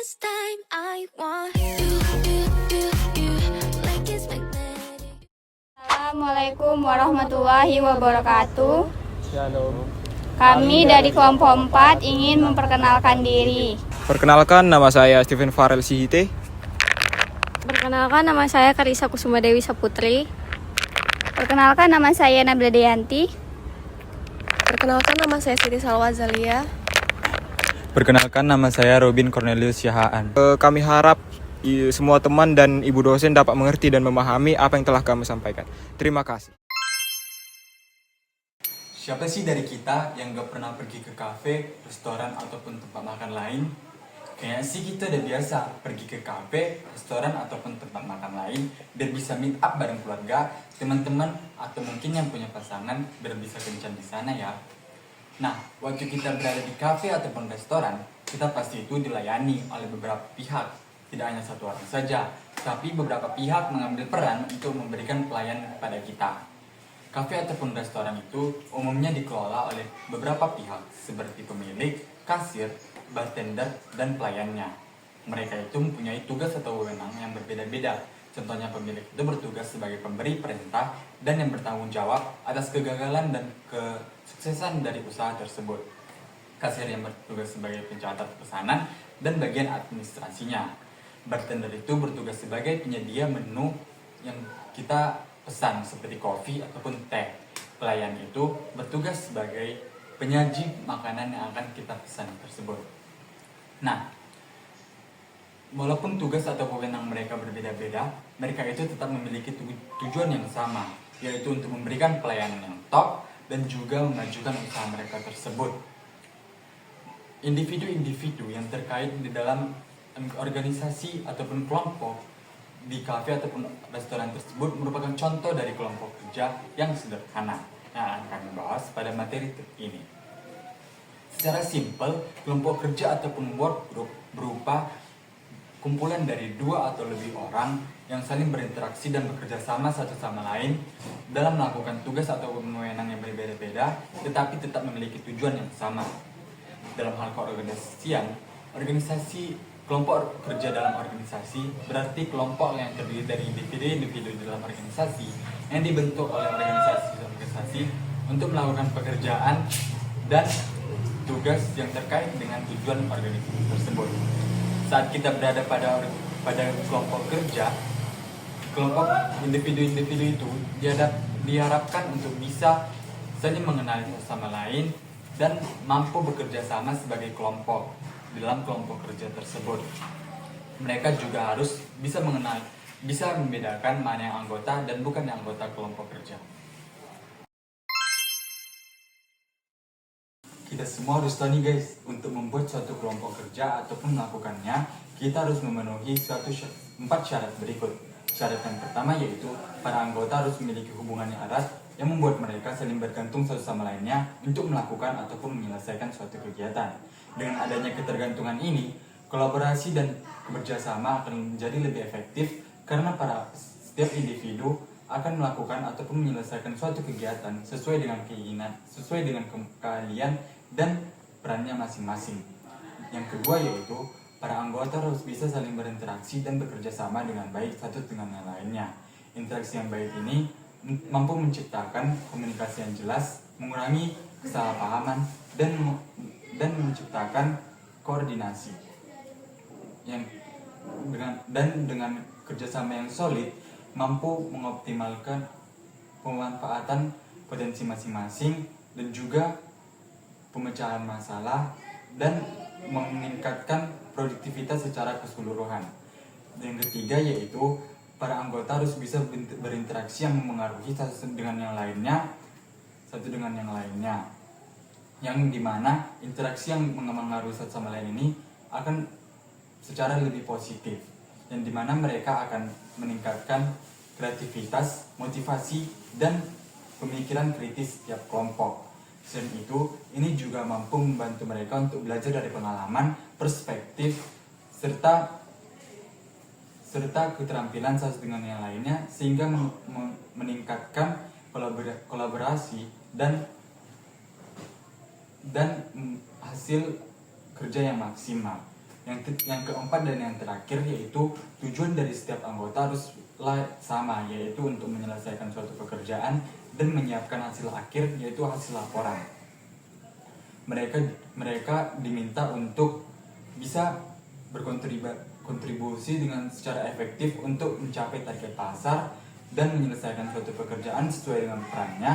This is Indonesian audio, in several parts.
this time I want you like it's magnetic. Assalamualaikum warahmatullahi wabarakatuh. Shalom. Kami dari kelompok 4 ingin memperkenalkan diri. Perkenalkan, nama saya Steven Farel Sihite. Perkenalkan, nama saya Karisa Kusuma Dewi Saputri. Perkenalkan, nama saya Nabila Deyanti. Perkenalkan, nama saya Siti Salwa Zalia. Perkenalkan, nama saya Robin Cornelius Yahaan. Kami harap semua teman dan ibu dosen dapat mengerti dan memahami apa yang telah kami sampaikan. Terima kasih. Siapa sih dari kita yang gak pernah pergi ke kafe, restoran, ataupun tempat makan lain? Kayaknya sih kita udah biasa pergi ke kafe, restoran, ataupun tempat makan lain biar bisa meet up bareng keluarga, teman-teman, atau mungkin yang punya pasangan biar bisa kencan di sana ya. Nah, waktu kita berada di kafe ataupun restoran, kita pasti itu dilayani oleh beberapa pihak. Tidak hanya satu orang saja, tapi beberapa pihak mengambil peran untuk memberikan pelayanan kepada kita. Kafe ataupun restoran itu umumnya dikelola oleh beberapa pihak seperti pemilik, kasir, bartender, dan pelayannya. Mereka itu mempunyai tugas atau wewenang yang berbeda-beda. Contohnya pemilik itu bertugas sebagai pemberi perintah dan yang bertanggung jawab atas kegagalan dan kesuksesan dari usaha tersebut. Kasir yang bertugas sebagai pencatat pesanan dan bagian administrasinya. Bartender itu bertugas sebagai penyedia menu yang kita pesan seperti kopi ataupun teh. Pelayan itu bertugas sebagai penyaji makanan yang akan kita pesan tersebut. Nah, walaupun tugas atau wewenang mereka berbeda-beda, mereka itu tetap memiliki tujuan yang sama, yaitu untuk memberikan pelayanan yang top dan juga memajukan usaha mereka tersebut. Individu-individu yang terkait di dalam organisasi ataupun kelompok di kafe ataupun restoran tersebut merupakan contoh dari kelompok kerja yang sederhana yang akan kami bahas pada materi ini. Secara simpel, kelompok kerja ataupun work group berupa kumpulan dari 2 atau lebih orang yang saling berinteraksi dan bekerja sama satu sama lain dalam melakukan tugas atau wewenang yang berbeda-beda, tetapi tetap memiliki tujuan yang sama. Dalam hal keorganisasian, kelompok kerja dalam organisasi berarti kelompok yang terdiri dari individu-individu dalam organisasi yang dibentuk oleh organisasi untuk melakukan pekerjaan dan tugas yang terkait dengan tujuan organisasi tersebut. Saat kita berada pada kelompok kerja, kelompok individu-individu itu diharapkan untuk bisa saling mengenali satu sama lain dan mampu bekerja sama sebagai kelompok di dalam kelompok kerja tersebut. Mereka juga harus bisa membedakan mana yang anggota dan bukan yang anggota kelompok kerja. Kita semua harus tahu nih guys, untuk membuat suatu kelompok kerja ataupun melakukannya, kita harus memenuhi 4 syarat berikut. Syarat yang pertama yaitu para anggota harus memiliki hubungan yang erat yang membuat mereka saling bergantung satu sama lainnya untuk melakukan ataupun menyelesaikan suatu kegiatan. Dengan adanya ketergantungan ini, kolaborasi dan kerjasama akan menjadi lebih efektif karena setiap individu akan melakukan ataupun menyelesaikan suatu kegiatan sesuai dengan keinginan, sesuai dengan keahlian dan perannya masing-masing. Yang kedua yaitu para anggota harus bisa saling berinteraksi dan bekerja sama dengan baik satu dengan yang lainnya. Interaksi yang baik ini mampu menciptakan komunikasi yang jelas, mengurangi kesalahpahaman dan menciptakan koordinasi dengan kerjasama yang solid mampu mengoptimalkan pemanfaatan potensi masing-masing dan juga pemecahan masalah dan meningkatkan produktivitas secara keseluruhan. Yang ketiga yaitu para anggota harus bisa berinteraksi yang memengaruhi satu dengan yang lainnya, yang dimana interaksi yang mengaruhi satu sama lain ini akan secara lebih positif, yang dimana mereka akan meningkatkan kreativitas, motivasi, dan pemikiran kritis setiap kelompok. Selain itu, ini juga mampu membantu mereka untuk belajar dari pengalaman, perspektif, serta keterampilan satu dengan yang lainnya sehingga meningkatkan kolaborasi dan hasil kerja yang maksimal. Yang keempat dan yang terakhir yaitu tujuan dari setiap anggota haruslah sama, yaitu untuk menyelesaikan suatu pekerjaan dan menyiapkan hasil akhir, yaitu hasil laporan. Mereka diminta untuk bisa berkontribusi dengan secara efektif untuk mencapai target pasar dan menyelesaikan suatu pekerjaan sesuai dengan perannya,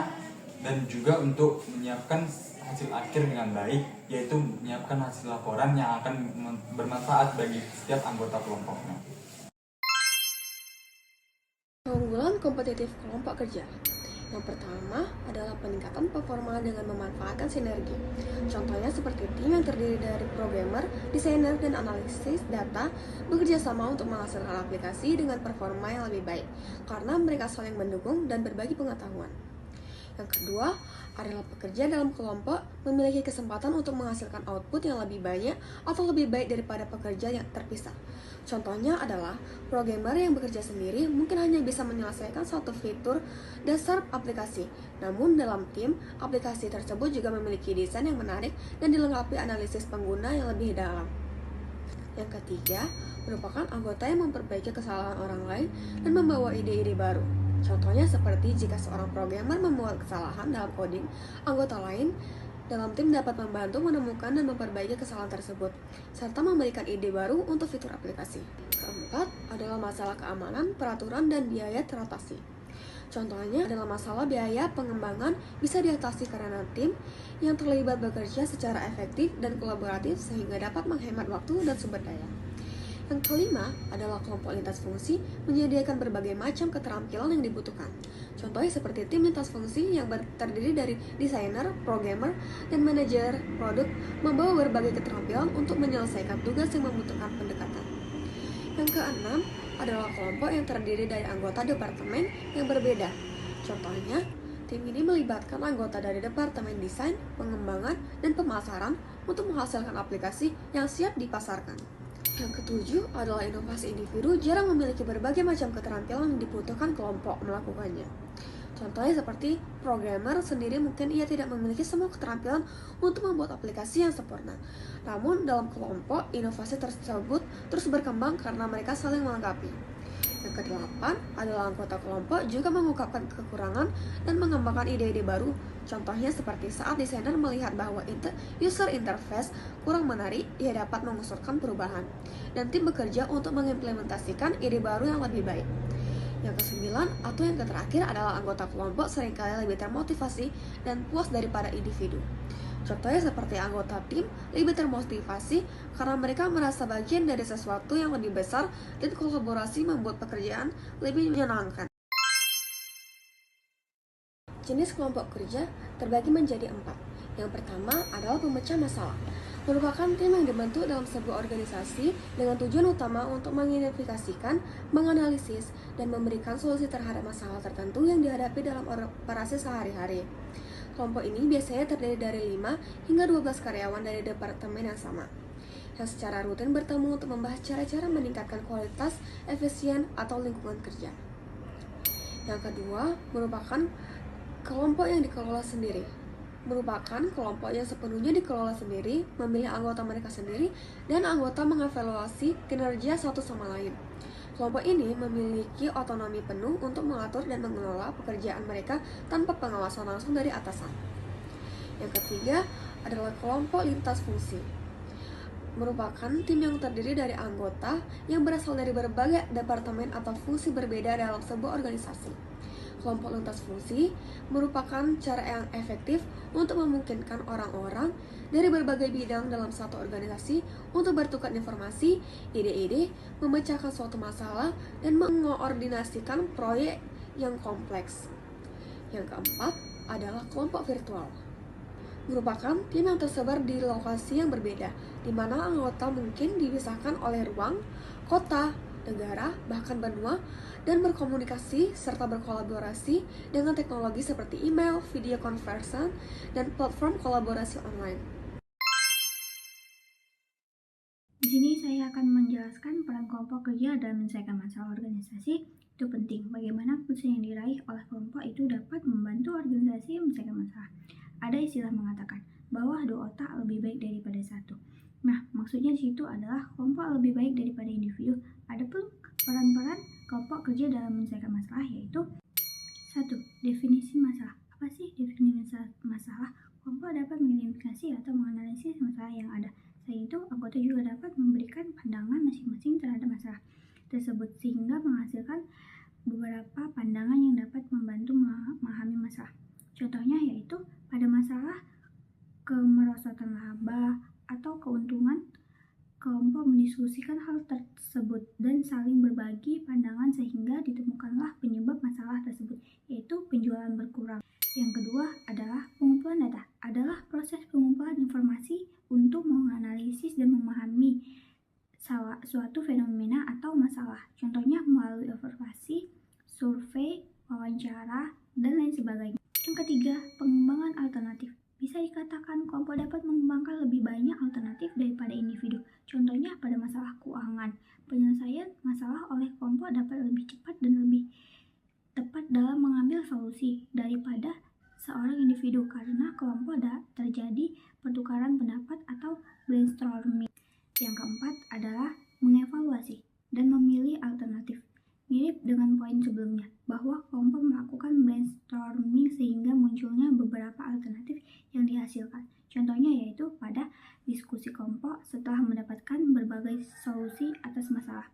dan juga untuk menyiapkan hasil akhir dengan baik, yaitu menyiapkan hasil laporan yang akan bermanfaat bagi setiap anggota kelompoknya. Keunggulan kompetitif kelompok kerja. Yang pertama adalah peningkatan performa dengan memanfaatkan sinergi. Contohnya seperti tim yang terdiri dari programmer, desainer, dan analisis data bekerja sama untuk menghasilkan aplikasi dengan performa yang lebih baik karena mereka saling mendukung dan berbagi pengetahuan. Yang kedua adalah pekerja dalam kelompok memiliki kesempatan untuk menghasilkan output yang lebih banyak atau lebih baik daripada pekerja yang terpisah. Contohnya adalah programmer yang bekerja sendiri mungkin hanya bisa menyelesaikan satu fitur dasar aplikasi. Namun dalam tim, aplikasi tersebut juga memiliki desain yang menarik dan dilengkapi analisis pengguna yang lebih dalam. Yang ketiga, merupakan anggota yang memperbaiki kesalahan orang lain dan membawa ide-ide baru. Contohnya seperti jika seorang programmer membuat kesalahan dalam coding, anggota lain dalam tim dapat membantu menemukan dan memperbaiki kesalahan tersebut, serta memberikan ide baru untuk fitur aplikasi. Keempat adalah masalah keamanan, peraturan, dan biaya teratasi. Contohnya adalah masalah biaya pengembangan bisa diatasi karena tim yang terlibat bekerja secara efektif dan kolaboratif sehingga dapat menghemat waktu dan sumber daya. Yang kelima adalah kelompok lintas fungsi menyediakan berbagai macam keterampilan yang dibutuhkan. Contohnya seperti tim lintas fungsi yang terdiri dari desainer, programmer, dan manajer produk membawa berbagai keterampilan untuk menyelesaikan tugas yang membutuhkan pendekatan. Yang keenam adalah kelompok yang terdiri dari anggota departemen yang berbeda. Contohnya, tim ini melibatkan anggota dari departemen desain, pengembangan, dan pemasaran untuk menghasilkan aplikasi yang siap dipasarkan. Yang ketujuh adalah inovasi individu jarang memiliki berbagai macam keterampilan yang dibutuhkan kelompok melakukannya. Contohnya seperti programmer sendiri mungkin ia tidak memiliki semua keterampilan untuk membuat aplikasi yang sempurna. Namun dalam kelompok, inovasi tersebut terus berkembang karena mereka saling melengkapi. Yang kedelapan adalah anggota kelompok juga mengungkapkan kekurangan dan mengembangkan ide-ide baru. Contohnya seperti saat desainer melihat bahwa user interface kurang menarik, ia dapat mengusulkan perubahan. Dan tim bekerja untuk mengimplementasikan ide baru yang lebih baik. Yang kesembilan atau yang terakhir adalah anggota kelompok seringkali lebih termotivasi dan puas daripada individu. Contohnya seperti anggota tim lebih termotivasi karena mereka merasa bagian dari sesuatu yang lebih besar dan kolaborasi membuat pekerjaan lebih menyenangkan. Jenis kelompok kerja terbagi menjadi 4. Yang pertama adalah pemecah masalah. Merupakan tim yang dibentuk dalam sebuah organisasi dengan tujuan utama untuk mengidentifikasikan, menganalisis, dan memberikan solusi terhadap masalah tertentu yang dihadapi dalam operasi sehari-hari. Kelompok ini biasanya terdiri dari 5 hingga 12 karyawan dari departemen yang sama, yang secara rutin bertemu untuk membahas cara-cara meningkatkan kualitas, efisien, atau lingkungan kerja. Yang kedua, merupakan kelompok yang dikelola sendiri. Merupakan kelompok yang sepenuhnya dikelola sendiri, memilih anggota mereka sendiri, dan anggota mengevaluasi kinerja satu sama lain. Kelompok ini memiliki otonomi penuh untuk mengatur dan mengelola pekerjaan mereka tanpa pengawasan langsung dari atasan. Yang ketiga adalah kelompok lintas fungsi. Merupakan tim yang terdiri dari anggota yang berasal dari berbagai departemen atau fungsi berbeda dalam sebuah organisasi. Kelompok lintas fungsi merupakan cara yang efektif untuk memungkinkan orang-orang dari berbagai bidang dalam satu organisasi untuk bertukar informasi, ide-ide, memecahkan suatu masalah, dan mengoordinasikan proyek yang kompleks. Yang keempat adalah kelompok virtual. Merupakan tim yang tersebar di lokasi yang berbeda, di mana anggota mungkin dipisahkan oleh ruang, kota, negara, bahkan benua, dan berkomunikasi serta berkolaborasi dengan teknologi seperti email, video conference, dan platform kolaborasi online. Di sini saya akan menjelaskan peran kelompok kerja dalam menyelesaikan masalah organisasi. Itu penting, bagaimana keputusan yang diraih oleh kelompok itu dapat membantu organisasi menyelesaikan masalah. Ada istilah mengatakan bahwa 2 otak lebih baik daripada 1. Nah, maksudnya di situ adalah kelompok lebih baik daripada individu. Adapun peran-peran kelompok kerja dalam menyelesaikan masalah yaitu 1. Definisi masalah. Apa sih definisi masalah? Kelompok dapat mengidentifikasi atau menganalisis masalah yang ada. Selain itu, anggota juga dapat memberikan pandangan masing-masing terhadap masalah tersebut sehingga menghasilkan beberapa pandangan yang dapat membantu memahami masalah. Contohnya yaitu pada masalah kemerosotan laba atau keuntungan, kelompok mendiskusikan hal tersebut dan saling berbagi pandangan sehingga ditemukanlah penyebab masalah tersebut, yaitu penjualan berkurang. Yang kedua adalah pengumpulan data. Adalah proses pengumpulan informasi untuk menganalisis dan memahami suatu fenomena atau masalah. Contohnya melalui observasi, survei, wawancara, dan lain sebagainya. Yang ketiga, pengembangan alternatif. Bisa dikatakan kelompok dapat mengembangkan lebih banyak alternatif daripada individu. Contohnya pada masalah keuangan, penyelesaian masalah oleh kelompok dapat lebih cepat dan lebih tepat dalam mengambil solusi daripada seorang individu karena kelompok terjadi pertukaran pendapat atau brainstorming. Yang keempat adalah mengevaluasi dan memilih alternatif. Mirip dengan poin sebelumnya, bahwa kelompok melakukan brainstorming sehingga munculnya beberapa alternatif yang dihasilkan. Contohnya yaitu pada diskusi kelompok setelah mendapatkan berbagai solusi atas masalah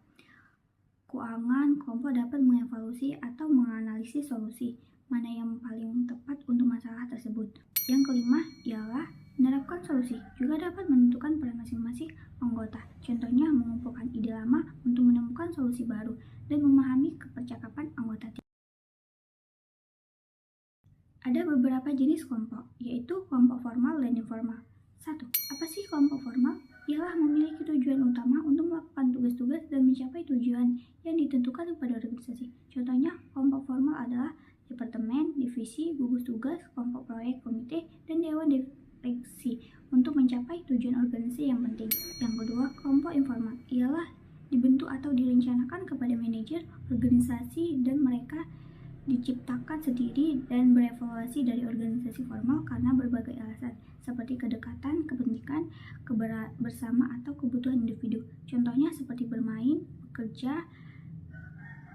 keuangan, kelompok dapat mengevaluasi atau menganalisis solusi mana yang paling tepat untuk masalah tersebut. Yang kelima ialah menerapkan solusi, juga dapat menentukan peran masing-masing anggota. Contohnya mengumpulkan ide lama untuk menemukan solusi baru dan memahami kepercakapan anggota tim. Ada beberapa jenis kelompok, yaitu kelompok formal dan informal. 1. Apa sih kelompok formal? Ialah memiliki tujuan utama untuk melakukan tugas-tugas dan mencapai tujuan yang ditentukan pada organisasi. Contohnya, kelompok formal adalah departemen, divisi, gugus tugas, kelompok proyek, komite, dan dewan direksi untuk mencapai tujuan organisasi yang penting. Yang kedua, kelompok informal ialah dibentuk atau direncanakan kepada manajer organisasi dan mereka diciptakan sendiri dan berevaluasi dari organisasi formal karena berbagai alasan seperti kedekatan, kepentingan, bersama atau kebutuhan individu. Contohnya seperti bermain, bekerja,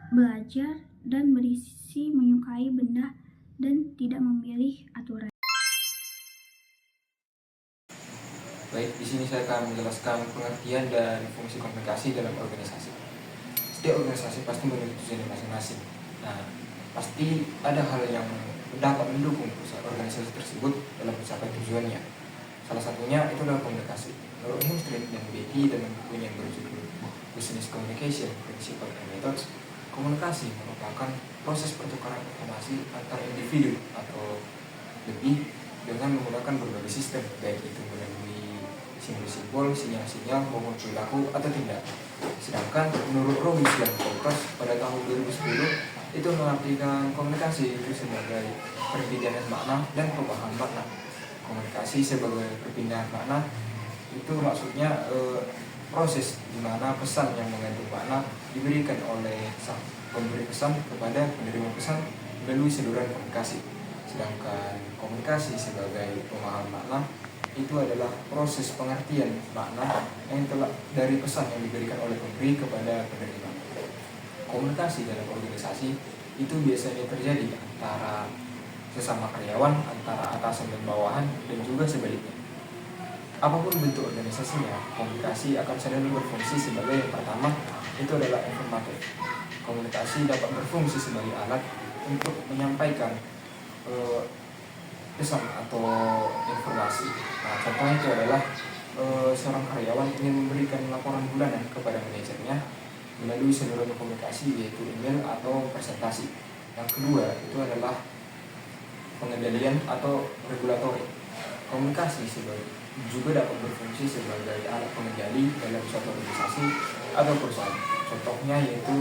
belajar, dan berisi menyukai benda dan tidak memilih aturan. Baik, di sini saya akan menjelaskan pengertian dan fungsi komunikasi dalam organisasi. Setiap organisasi pasti memiliki tujuan masing-masing. Nah, pasti ada hal yang dapat mendukung organisasi tersebut dalam mencapai tujuannya. Salah satunya itu adalah komunikasi. Menurut Hemstreet dan Beatty dalam bukunya yang berjudul Business Communication Principles and Methods, komunikasi merupakan proses pertukaran informasi antar individu atau lebih dengan menggunakan berbagai sistem, baik itu melalui simbol-simbol, sinyal-sinyal maupun perilaku atau tindak. Sedangkan menurut Robbins dan Colters pada tahun 2010 itu mengartikan komunikasi itu sebagai perpindahan makna dan perubahan makna. Komunikasi sebagai perpindahan makna itu maksudnya proses di mana pesan yang mengandung makna diberikan oleh sang pemberi pesan kepada penerima pesan melalui saluran komunikasi. Sedangkan komunikasi sebagai pemahaman makna itu adalah proses pengertian makna yang telah dari pesan yang diberikan oleh pemberi kepada penerima. Komunikasi dalam organisasi itu biasanya terjadi antara sesama karyawan, antara atasan dan bawahan, dan juga sebaliknya. Apapun bentuk organisasinya, komunikasi akan selalu berfungsi sebagai yang pertama, itu adalah informatif. Komunikasi dapat berfungsi sebagai alat untuk menyampaikan pesan atau informasi. Nah, contohnya itu adalah seorang karyawan ingin memberikan laporan bulanan kepada manajernya melalui saluran komunikasi yaitu email atau presentasi. Yang kedua itu adalah pengendalian atau regulatori. Komunikasi juga dapat berfungsi sebagai alat pengendali dalam suatu organisasi atau perusahaan. Contohnya yaitu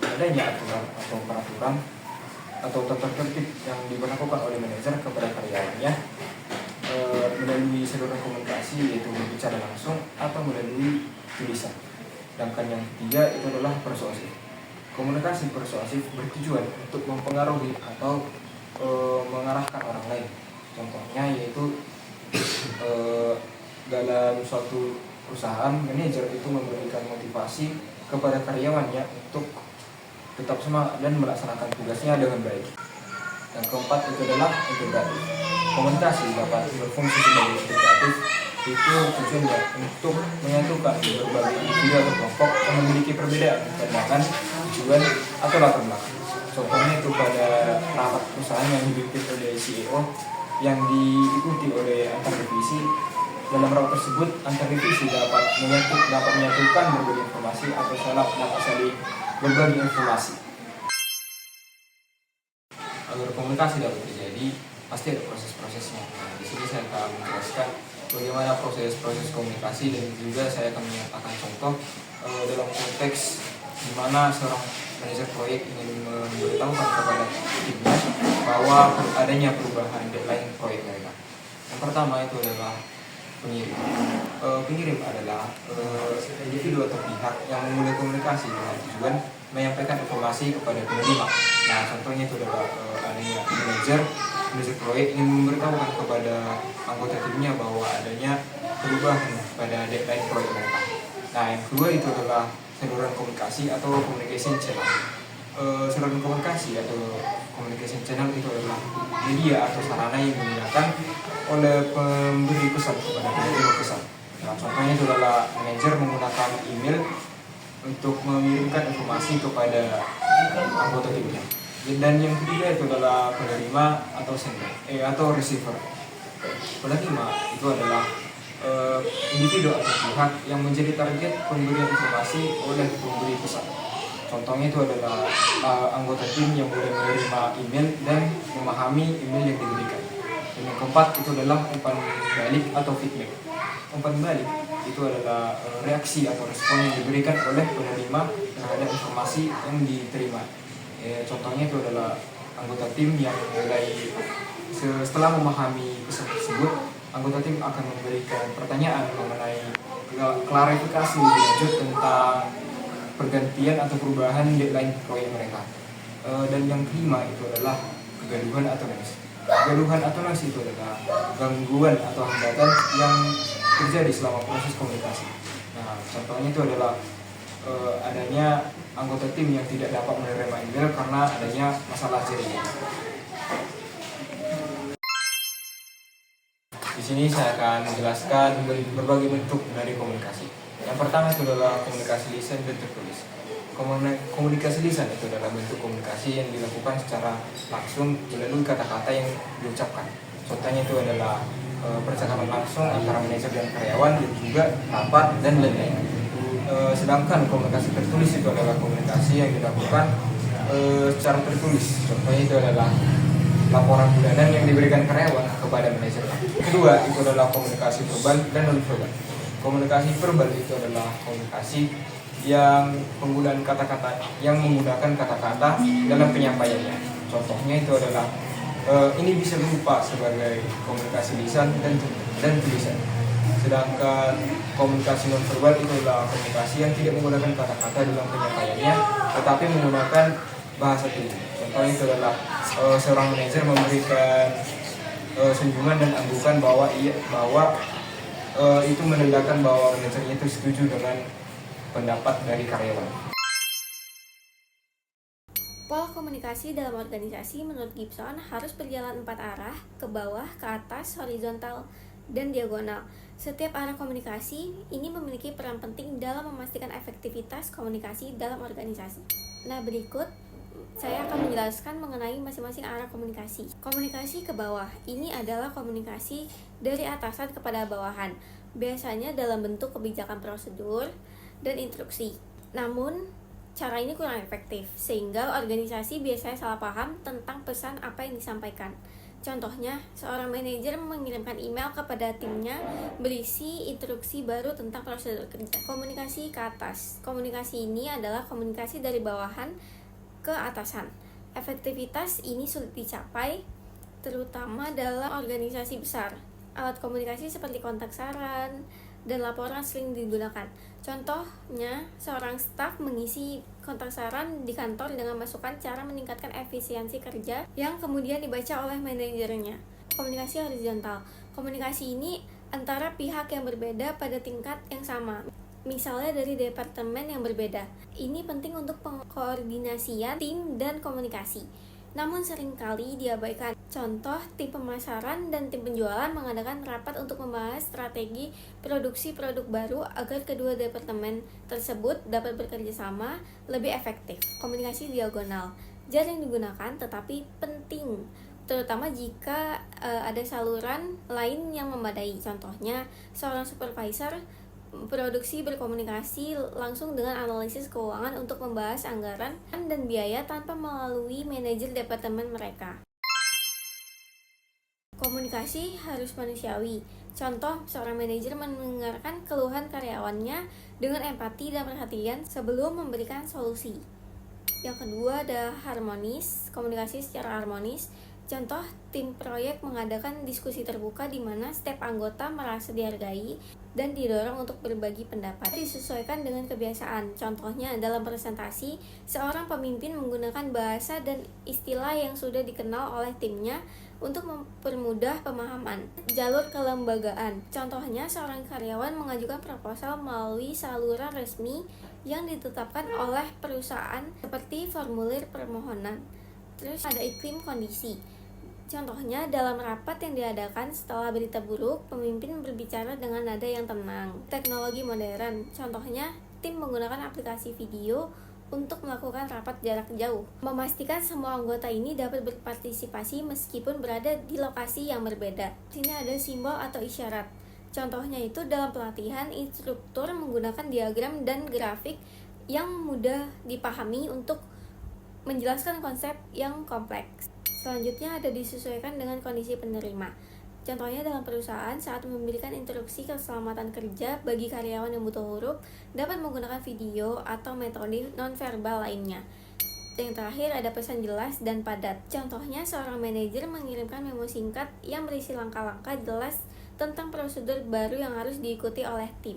adanya aturan atau peraturan atau tata tertib yang diberlakukan oleh manajer kepada karyawannya melalui saluran komunikasi yaitu berbicara langsung atau melalui tulisan. Sedangkan yang ketiga itu adalah persuasif. Komunikasi persuasif bertujuan untuk mempengaruhi atau mengarahkan orang lain. Contohnya yaitu dalam suatu perusahaan, manajer itu memberikan motivasi kepada karyawannya untuk tetap semangat dan melaksanakan tugasnya dengan baik. Yang keempat itu adalah integratif. Komunikasi dapat berfungsi sebagai integratif, itu tujuannya untuk menyatukan berbagai individu atau kelompok yang memiliki perbedaan pandangan, tujuan, atau latar belakang. Contohnya itu pada rapat perusahaan yang dipimpin oleh CEO yang diikuti oleh antar divisi. Dalam rapat tersebut, antar divisi dapat menyatukan berbagai informasi atau dapat saling berbagi informasi. Agar komunikasi dapat terjadi, pasti ada proses-prosesnya. Nah, di sini saya akan menjelaskan bagaimana proses-proses komunikasi dan juga saya akan menyatakan contoh dalam konteks di mana seorang manajer proyek ingin memberitahukan kepada timnya bahwa adanya perubahan deadline proyek mereka. Yang pertama itu adalah pengirim. Pengirim adalah individu atau pihak yang memulai komunikasi dengan tujuan menyampaikan informasi kepada penerima. Nah, contohnya itu adalah adanya manajer proyek ingin memberitahukan kepada anggota timnya bahwa adanya perubahan pada deadline proyek mereka. Nah, yang kedua itu adalah saluran komunikasi atau communication channel. Saluran komunikasi atau communication channel itu adalah media atau sarana yang digunakan oleh pemberi pesan kepada penerima pesan. Nah, contohnya itu adalah manajer menggunakan email untuk mengirimkan informasi kepada anggota timnya. Dan yang ketiga itu adalah penerima atau sender atau receiver. Penerima itu adalah individu atau pihak yang menjadi target pemberian informasi oleh pemberi pesan. Contohnya itu adalah anggota tim yang boleh menerima email dan memahami email yang diberikan. Dan yang keempat itu adalah umpan balik atau feedback. Umpan balik itu adalah reaksi atau respon yang diberikan oleh penerima terhadap informasi yang diterima. Contohnya itu adalah anggota tim yang mulai setelah memahami pesan tersebut, anggota tim akan memberikan pertanyaan mengenai klarifikasi lebih lanjut tentang pergantian atau perubahan deadline proyek mereka. Dan yang kelima itu adalah kegaduhan atau noise. Kegaduhan atau noise itu adalah gangguan atau hambatan yang terjadi selama proses komunikasi. Nah, contohnya itu adalah adanya anggota tim yang tidak dapat menerima email karena adanya masalah jaringan. Di sini saya akan menjelaskan berbagai bentuk dari komunikasi. Yang pertama itu adalah komunikasi lisan dan tertulis. Komunikasi lisan itu adalah bentuk komunikasi yang dilakukan secara langsung melalui kata-kata yang diucapkan. Contohnya itu adalah percakapan langsung antara manajer dan karyawan, dan juga rapat dan lain-lain. Sedangkan komunikasi tertulis itu adalah komunikasi yang dilakukan secara tertulis. Contohnya itu adalah laporan bulanan yang diberikan karyawan kepada manajer. Kedua, itu adalah komunikasi verbal dan non-verbal. Komunikasi verbal itu adalah komunikasi yang menggunakan kata-kata dalam penyampaiannya. Contohnya itu adalah ini bisa berupa sebagai komunikasi lisan dan tulisan. Sedangkan komunikasi non-verbal itu adalah komunikasi yang tidak menggunakan kata-kata dalam penyampaiannya, tetapi menggunakan bahasa tubuh. Contohnya itu adalah seorang manajer memberikan senyuman dan anggukan bahwa itu menandakan bahwa manajernya itu setuju dengan pendapat dari karyawan. Pola komunikasi dalam organisasi menurut Gibson harus berjalan 4 arah, ke bawah, ke atas, horizontal, dan diagonal. Setiap arah komunikasi ini memiliki peran penting dalam memastikan efektivitas komunikasi dalam organisasi. Nah, berikut saya akan menjelaskan mengenai masing-masing arah komunikasi. Komunikasi ke bawah, ini adalah komunikasi dari atasan kepada bawahan, biasanya dalam bentuk kebijakan prosedur dan instruksi. Namun, cara ini kurang efektif, sehingga organisasi biasanya salah paham tentang pesan apa yang disampaikan. Contohnya, seorang manajer mengirimkan email kepada timnya berisi instruksi baru tentang prosedur kerja. Komunikasi ke atas. Komunikasi ini adalah komunikasi dari bawahan ke atasan. Efektivitas ini sulit dicapai, terutama dalam organisasi besar. Alat komunikasi seperti kontak saran dan laporan sering digunakan. Contohnya, seorang staf mengisi kontak saran di kantor dengan masukan cara meningkatkan efisiensi kerja yang kemudian dibaca oleh manajernya. Komunikasi horizontal. Komunikasi ini antara pihak yang berbeda pada tingkat yang sama. Misalnya dari departemen yang berbeda. Ini penting untuk pengkoordinasian tim dan komunikasi. Namun seringkali diabaikan. Contoh, tim pemasaran dan tim penjualan mengadakan rapat untuk membahas strategi produksi produk baru agar kedua departemen tersebut dapat bekerja sama lebih efektif. Komunikasi diagonal jarang digunakan tetapi penting, terutama jika ada saluran lain yang memadai. Contohnya, seorang supervisor produksi berkomunikasi langsung dengan analisis keuangan untuk membahas anggaran dan biaya tanpa melalui manajer departemen mereka. Komunikasi harus manusiawi. Contoh, seorang manajer mendengarkan keluhan karyawannya dengan empati dan perhatian sebelum memberikan solusi. Yang kedua ada harmonis, komunikasi secara harmonis. Contoh, tim proyek mengadakan diskusi terbuka di mana setiap anggota merasa dihargai dan didorong untuk berbagi pendapat. Disesuaikan dengan kebiasaan. Contohnya, dalam presentasi, seorang pemimpin menggunakan bahasa dan istilah yang sudah dikenal oleh timnya untuk mempermudah pemahaman. Jalur kelembagaan. Contohnya, seorang karyawan mengajukan proposal melalui saluran resmi yang ditetapkan oleh perusahaan seperti formulir permohonan. Terus ada iklim kondisi. Contohnya, dalam rapat yang diadakan setelah berita buruk, pemimpin berbicara dengan nada yang tenang. Teknologi modern. Contohnya, tim menggunakan aplikasi video untuk melakukan rapat jarak jauh. Memastikan semua anggota ini dapat berpartisipasi meskipun berada di lokasi yang berbeda. Sini ada simbol atau isyarat. Contohnya itu dalam pelatihan, instruktur menggunakan diagram dan grafik yang mudah dipahami untuk menjelaskan konsep yang kompleks. Selanjutnya ada disesuaikan dengan kondisi penerima. Contohnya dalam perusahaan saat memberikan instruksi keselamatan kerja bagi karyawan yang butuh huruf dapat menggunakan video atau metode nonverbal lainnya. Yang terakhir ada pesan jelas dan padat. Contohnya seorang manajer mengirimkan memo singkat yang berisi langkah-langkah jelas tentang prosedur baru yang harus diikuti oleh tim.